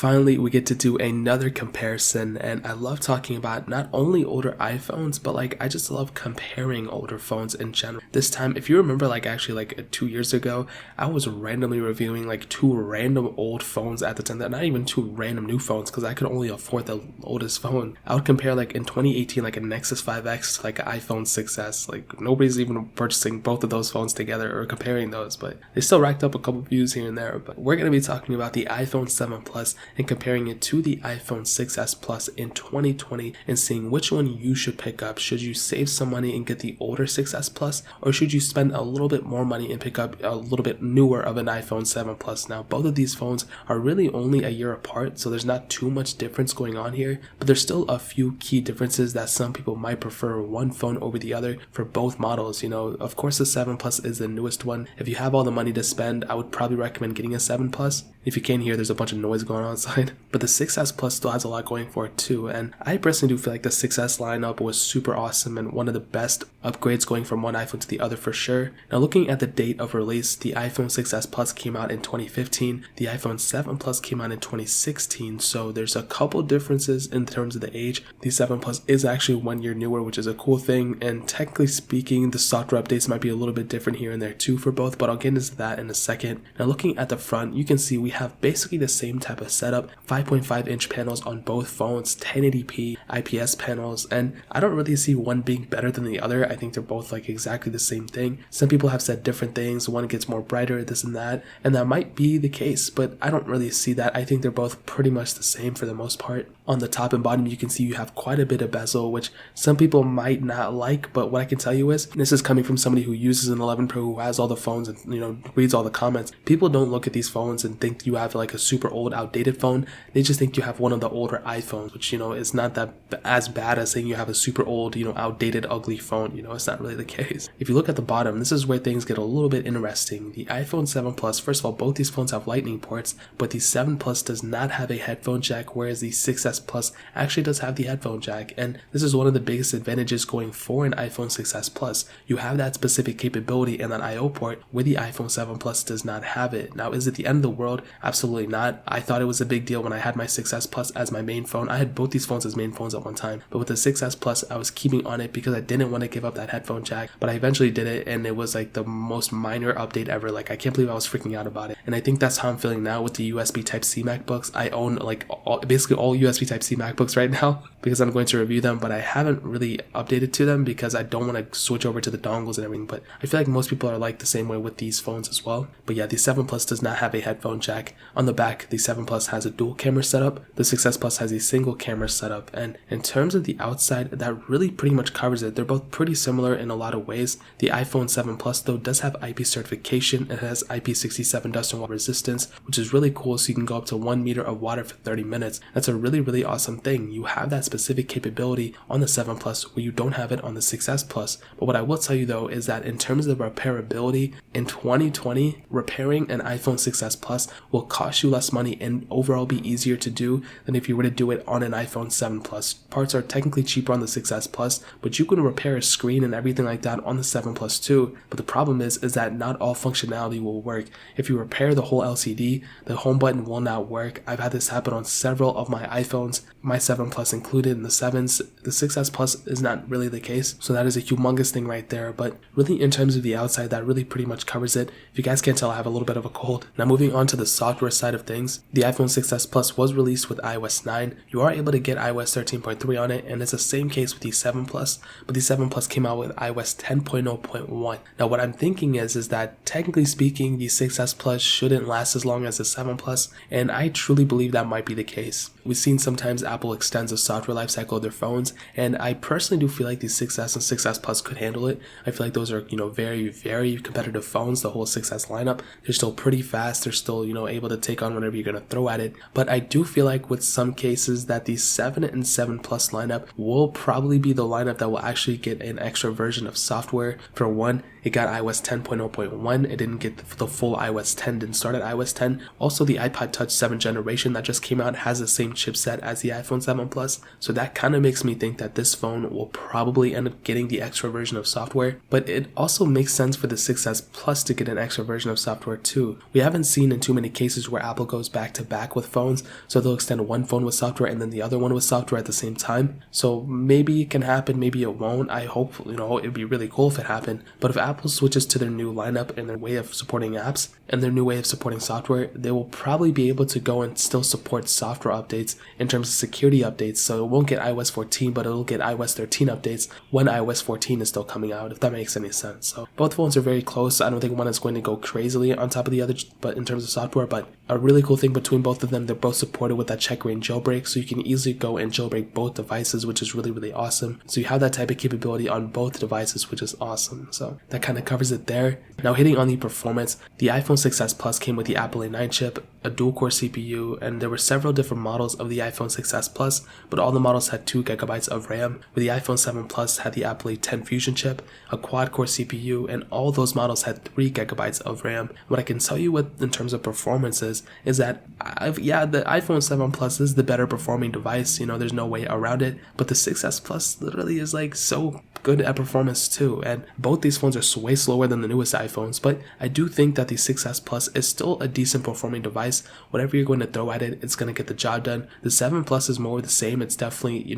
Finally, we get to do another comparison, and I love talking about not only older iPhones, but I just love comparing older phones in general. This time, if you remember, actually 2 years ago, I was randomly reviewing two random old phones at the time, not even two random new phones, because I could only afford the oldest phone. I would compare in 2018 a Nexus 5X to an iPhone 6S. Nobody's even purchasing both of those phones together or comparing those, but they still racked up a couple views here and there. But we're going to be talking about the iPhone 7 Plus and comparing it to the iPhone 6S Plus in 2020 and seeing which one you should pick up. Should you save some money and get the older 6S Plus, or should you spend a little bit more money and pick up a little bit newer of an iPhone 7 Plus? Now, both of these phones are really only a year apart, so there's not too much difference going on here, but there's still a few key differences that some people might prefer one phone over the other for both models. Of course, the 7 Plus is the newest one. If you have all the money to spend, I would probably recommend getting a 7 Plus. If you can't hear, there's a bunch of noise going on outside. But the 6S Plus still has a lot going for it too, and I personally do feel like the 6S lineup was super awesome and one of the best upgrades going from one iPhone to the other for sure. Now, looking at the date of release, the iPhone 6S Plus came out in 2015, the iPhone 7 Plus came out in 2016, so there's a couple differences in terms of the age. The 7 Plus is actually 1 year newer, which is a cool thing, and technically speaking, the software updates might be a little bit different here and there too for both, but I'll get into that in a second. Now, looking at the front, you can see we have basically the same type of setup, 5.5-inch panels on both phones, 1080p IPS panels, and I don't really see one being better than the other. I think they're both exactly the same thing. Some people have said different things, one gets more brighter, this and that might be the case, but I don't really see that. I think they're both pretty much the same for the most part. On the top and bottom, you can see you have quite a bit of bezel, which some people might not like, but what I can tell you is, this is coming from somebody who uses an 11 Pro, who has all the phones and reads all the comments. People don't look at these phones and think you have a super old, outdated phone. They just think you have one of the older iPhones, which is not that as bad as saying you have a super old, outdated, ugly phone. It's not really the case. If you look at the bottom, this is where things get a little bit interesting. The iPhone 7 Plus, first of all, both these phones have Lightning ports, but the 7 Plus does not have a headphone jack, whereas the 6S Plus actually does have the headphone jack, and this is one of the biggest advantages going for an iPhone 6S Plus. You have that specific capability and that I/O port where the iPhone 7 Plus does not have it. Now, is it the end of the world? Absolutely not. I thought it was a big deal when I had my 6S Plus as my main phone. I had both these phones as main phones at one time, but with the 6S Plus, I was keeping on it because I didn't want to give up that headphone jack, but I eventually did it, and it was the most minor update ever. I can't believe I was freaking out about it, and I think that's how I'm feeling now with the USB Type-C MacBooks. I own basically all USB Type-C MacBooks right now because I'm going to review them, but I haven't really updated to them because I don't want to switch over to the dongles and everything, but I feel like most people are the same way with these phones as well. But yeah, the 7 Plus does not have a headphone jack. On the back, the 7 Plus has a dual camera setup, the 6S Plus has a single camera setup, and in terms of the outside, that really pretty much covers it. They're both pretty similar in a lot of ways. The iPhone 7 Plus though does have IP certification. It has IP67 dust and water resistance, which is really cool, so you can go up to 1 meter of water for 30 minutes. That's a really awesome thing. You have that specific capability on the 7 Plus where you don't have it on the 6S Plus. But what I will tell you though is that in terms of repairability, in 2020, repairing an iPhone 6S Plus will cost you less money and overall be easier to do than if you were to do it on an iPhone 7 Plus. Parts are technically cheaper on the 6S Plus, but you can repair a screen and everything like that on the 7 Plus too. But the problem is that not all functionality will work. If you repair the whole LCD, the home button will not work. I've had this happen on several of my iPhones, my 7 Plus included, in the 7s. The 6S Plus is not really the case, so that is a humongous thing right there. But really, in terms of the outside, that really pretty much covers it. If you guys can't tell, I have a little bit of a cold. Now, moving on to the software side of things, the iPhone 6S Plus was released with iOS 9. You are able to get iOS 13.3 on it, and it's the same case with the 7 Plus, but the 7 Plus came out with iOS 10.0.1. Now, what I'm thinking is that technically speaking, the 6S Plus shouldn't last as long as the 7 Plus, and I truly believe that might be the case. We've seen sometimes Apple extends the software lifecycle of their phones, and I personally do feel like the 6S and 6S Plus could handle it. I feel like those are, very competitive phones, the whole 6S lineup. They're still pretty fast, they're still, able to take on whatever you're going to throw at it. But I do feel like with some cases that the 7 and 7 Plus lineup will probably be the lineup that will actually get an extra version of software. For one, It got iOS 10.0.1. It didn't get the full iOS 10, didn't start at iOS 10. Also, the iPod Touch 7th generation that just came out has the same chipset as the iPhone 7 Plus, so that kind of makes me think that this phone will probably end up getting the extra version of software, but it also makes sense for the 6S Plus to get an extra version of software too. We haven't seen in too many cases where Apple goes back to back with phones, so they'll extend one phone with software and then the other one with software at the same time. So maybe it can happen, maybe it won't. I hope, it'd be really cool if it happened. But if Apple switches to their new lineup and their way of supporting apps and their new way of supporting software, they will probably be able to go and still support software updates in terms of security updates. So it won't get iOS 14, but it'll get iOS 13 updates when iOS 14 is still coming out, if that makes any sense. So both phones are very close. I don't think one is going to go crazily on top of the other, but in terms of software, but a really cool thing between both of them, they're both supported with that checkra jailbreak, so you can easily go and jailbreak both devices, which is really, really awesome. So you have that type of capability on both devices, which is awesome. So that kind of covers it there. Now hitting on the performance, the iPhone 6s Plus came with the Apple A9 chip, a dual-core CPU, and there were several different models of the iPhone 6s Plus, but all the models had 2GB of RAM, where the iPhone 7 Plus had the Apple A10 Fusion chip, a quad-core CPU, and all those models had 3GB of RAM. What I can tell you in terms of performances is that, the iPhone 7 Plus is the better performing device, there's no way around it, but the 6s Plus literally is so good at performance too, and both these phones are way slower than the newest iPhones, but I do think that the 6s Plus is still a decent performing device. Whatever you're going to throw at it, it's going to get the job done. The 7 Plus is more of the same. It's definitely,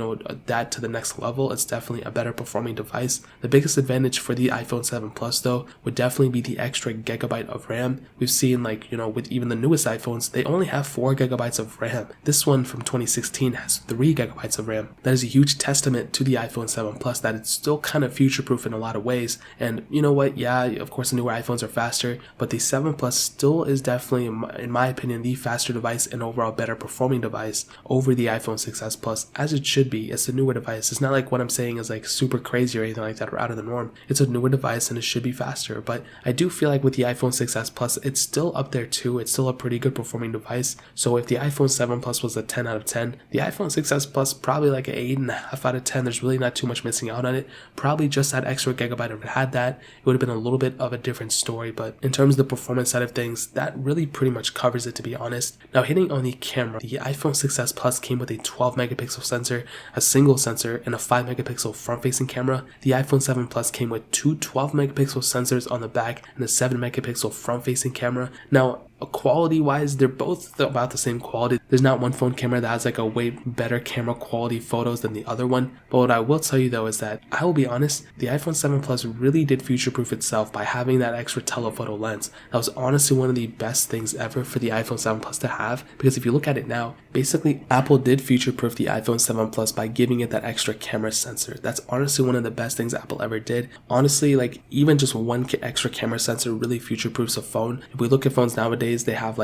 that to the next level. It's definitely a better performing device. The biggest advantage for the iPhone 7 Plus though would definitely be the extra gigabyte of RAM. We've seen with even the newest iPhones, they only have 4GB of RAM. This one from 2016 has 3GB of RAM. That is a huge testament to the iPhone 7 Plus that it's still kind of future-proof in a lot of ways. And you know what? Yeah, of course the newer iPhones are faster, but the 7 Plus still is definitely, in my opinion, the faster device and overall better performing device over the iPhone 6s Plus, as it should be. It's a newer device. It's not like what I'm saying is super crazy or anything like that or out of the norm. It's a newer device and it should be faster, but I do feel like with the iPhone 6s Plus, it's still up there too. It's still a pretty good performing device. So if the iPhone 7 Plus was a 10 out of 10, the iPhone 6s Plus probably an 8.5 out of 10. There's really not too much missing out on it. Probably just that extra gigabyte. If it had that, it would have been a little bit of a different story, but in terms of the performance side of things, that really pretty much covers it, to be honest. Now hitting on the camera, the iPhone 6s Plus came with a 12 megapixel sensor, a single sensor, and a 5 megapixel front-facing camera. The iPhone 7 Plus came with two 12 megapixel sensors on the back and a 7 megapixel front-facing camera. Now, quality wise, they're both about the same quality. There's not one phone camera that has a way better camera quality photos than the other one, but what I will tell you though is that, I will be honest, the iPhone 7 Plus really did future-proof itself by having that extra telephoto lens. That was honestly one of the best things ever for the iPhone 7 Plus to have, because if you look at it now, basically Apple did future-proof the iPhone 7 Plus by giving it that extra camera sensor. That's honestly one of the best things Apple ever did. Honestly, even just one extra camera sensor really future-proofs a phone. If we look at phones nowadays, they have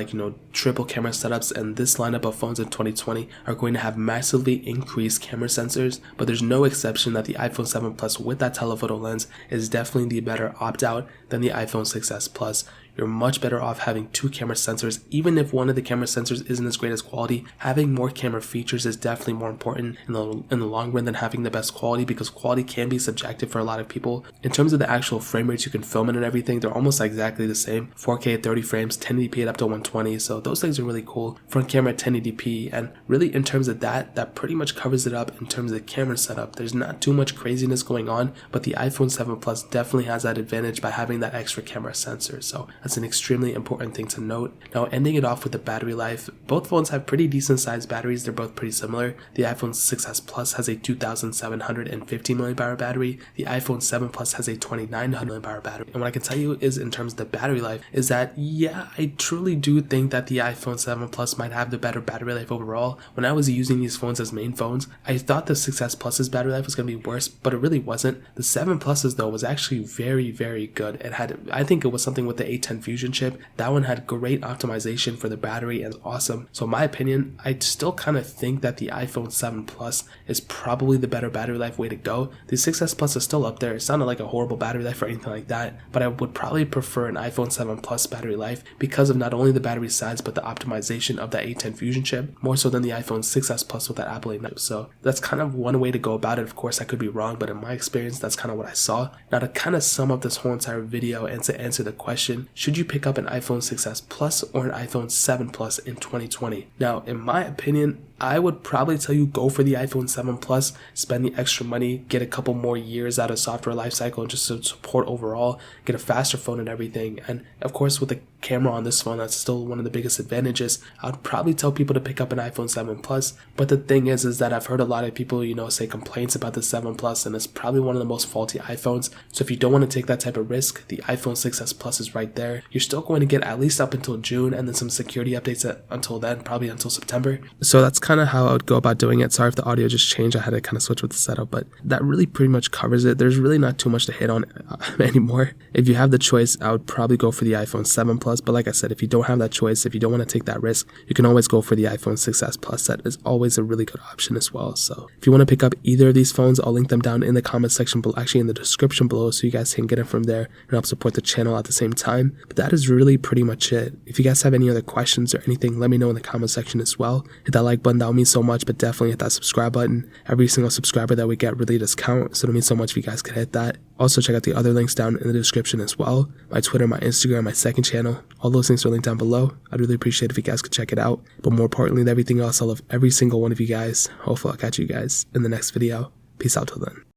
triple camera setups, and this lineup of phones in 2020 are going to have massively increased camera sensors, but there's no exception that the iPhone 7 Plus with that telephoto lens is definitely the better opt-out than the iPhone 6s Plus. You're much better off having two camera sensors. Even if one of the camera sensors isn't as great as quality, having more camera features is definitely more important in the long run than having the best quality, because quality can be subjective for a lot of people. In terms of the actual frame rates you can film in and everything, they're almost exactly the same. 4K at 30 frames, 1080p at up to 120, so those things are really cool. Front camera at 1080p, and really in terms of that pretty much covers it up in terms of the camera setup. There's not too much craziness going on, but the iPhone 7 Plus definitely has that advantage by having that extra camera sensor. So that's an extremely important thing to note. Now, ending it off with the battery life, both phones have pretty decent sized batteries. They're both pretty similar. The iPhone 6s Plus has a 2,750 mAh battery. The iPhone 7 Plus has a 2,900 mAh battery. And what I can tell you is, in terms of the battery life, is that I truly do think that the iPhone 7 Plus might have the better battery life overall. When I was using these phones as main phones, I thought the 6s Plus's battery life was going to be worse, but it really wasn't. The 7 Plus's though was actually very, very good. I think it was something with the A10 A10 Fusion chip. That one had great optimization for the battery and awesome. So in my opinion, I still kind of think that the iPhone 7 Plus is probably the better battery life way to go. The 6S Plus is still up there. It sounded like a horrible battery life or anything like that, but I would probably prefer an iPhone 7 Plus battery life because of not only the battery size but the optimization of that A10 Fusion chip, more so than the iPhone 6S Plus with that Apple A9. So that's kind of one way to go about it. Of course, I could be wrong, but in my experience, that's kind of what I saw. Now to kind of sum up this whole entire video and to answer the question, should you pick up an iPhone 6S Plus or an iPhone 7 Plus in 2020? Now, in my opinion, I would probably tell you go for the iPhone 7 Plus, spend the extra money, get a couple more years out of software lifecycle and just to support overall, get a faster phone and everything. And of course, with the camera on this phone, that's still one of the biggest advantages. I would probably tell people to pick up an iPhone 7 Plus. But the thing is that I've heard a lot of people, say complaints about the 7 Plus, and it's probably one of the most faulty iPhones. So if you don't want to take that type of risk, the iPhone 6S Plus is right there. You're still going to get at least up until June and then some security updates until then, probably until September. So that's kind of how I would go about doing it. Sorry if the audio just changed. I had to kind of switch with the setup, but that really pretty much covers it. There's really not too much to hit on anymore. If you have the choice, I would probably go for the iPhone 7 Plus. But like I said, if you don't have that choice, if you don't want to take that risk, you can always go for the iPhone 6S Plus. That is always a really good option as well. So if you want to pick up either of these phones, I'll link them down in the comment section below, actually in the description below, so you guys can get it from there and help support the channel at the same time. But that is really pretty much it. If you guys have any other questions or anything, let me know in the comment section as well. Hit that like button, that would mean so much, but definitely hit that subscribe button. Every single subscriber that we get really does count, so it means so much if you guys could hit that. Also check out the other links down in the description as well. My Twitter, my Instagram, my second channel, all those links are linked down below. I'd really appreciate if you guys could check it out. But more importantly than everything else, I love every single one of you guys. Hopefully I'll catch you guys in the next video. Peace out till then.